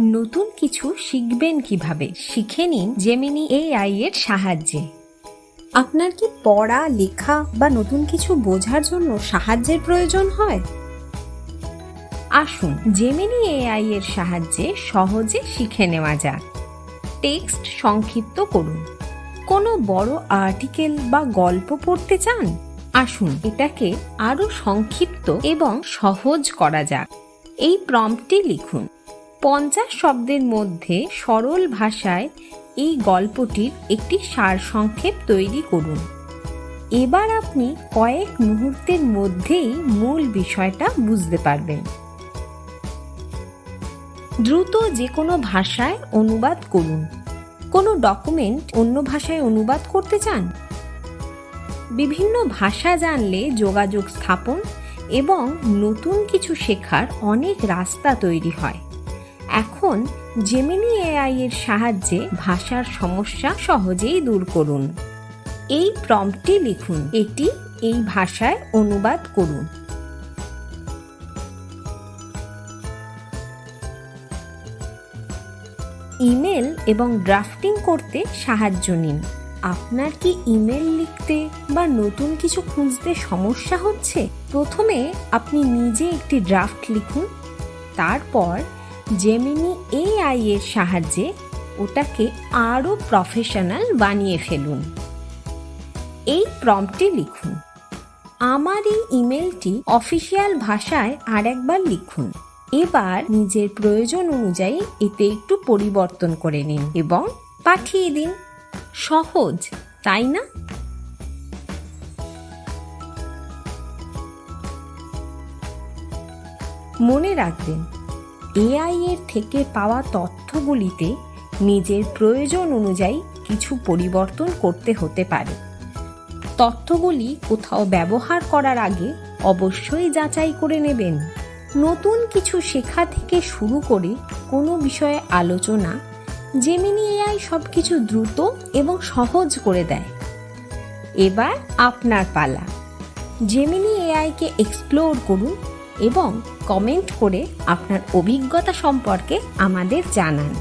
নতুন কিছু শিখবেন কিভাবে শিখে নিন জেমিনি এআই এর সাহায্যে। আপনার কি পড়া, লেখা বা নতুন কিছু বোঝার জন্য সাহায্যের প্রয়োজন হয়? আসুন জেমিনি এআই এর সাহায্যে সহজে শিখে নেওয়া যাক। টেক্সট সংক্ষিপ্ত করুন। কোনো বড় আর্টিকেল বা গল্প পড়তে চান? আসুন এটাকে আরো সংক্ষিপ্ত এবং সহজ করা যাক। এই প্রম্পটটি লিখুন, 50 শব্দের মধ্যে সরল ভাষায় এই গল্পটির একটি সারসংক্ষেপ তৈরি করুন। এবার আপনি কয়েক মুহূর্তের মধ্যেই মূল বিষয়টা বুঝতে পারবেন। দ্রুত যে কোনো ভাষায় অনুবাদ করুন। কোনো ডকুমেন্ট অন্য ভাষায় অনুবাদ করতে চান? বিভিন্ন ভাষা জানলে যোগাযোগ স্থাপন এবং নতুন কিছু শেখার অনেক রাস্তা তৈরি হয়। এখন জেমিনি এআই এর সাহায্যে ভাষার সমস্যা সহজেই দূর করুন। এই প্রম্পটটি লিখুন, এটি এই ভাষায় অনুবাদ করুন। ইমেল এবং ড্রাফটিং করতে সাহায্য নিন। আপনার কি ইমেল লিখতে বা নতুন কিছু খুঁজতে সমস্যা হচ্ছে? প্রথমে আপনি নিজে একটি ড্রাফট লিখুন, তারপর জেমিনি এআই এর সাহায্যে ওটাকে আরও প্রফেশনাল বানিয়ে ফেলুন। এই প্রম্পটটি লিখুন, আমার এই ইমেলটি অফিসিয়াল ভাষায় আরেকবার লিখুন। এবার নিজের প্রয়োজন অনুযায়ী এতে একটু পরিবর্তন করে নিন এবং পাঠিয়ে দিন। সহজ, তাই না? মনে রাখবেন, এআই এর থেকে পাওয়া তথ্যগুলিতে নিজের প্রয়োজন অনুযায়ী কিছু পরিবর্তন করতে হতে পারে। তথ্যগুলি কোথাও ব্যবহার করার আগে অবশ্যই যাচাই করে নেবেন। নতুন কিছু শেখা থেকে শুরু করে কোনো বিষয়ে আলোচনা, জেমিনি এআই সবকিছু দ্রুত এবং সহজ করে দেয়। এবার আপনার পালা। জেমিনি এআইকে এক্সপ্লোর করুন এবং কমেন্ট করে আপনার অভিজ্ঞতা সম্পর্কে আমাদের জানান।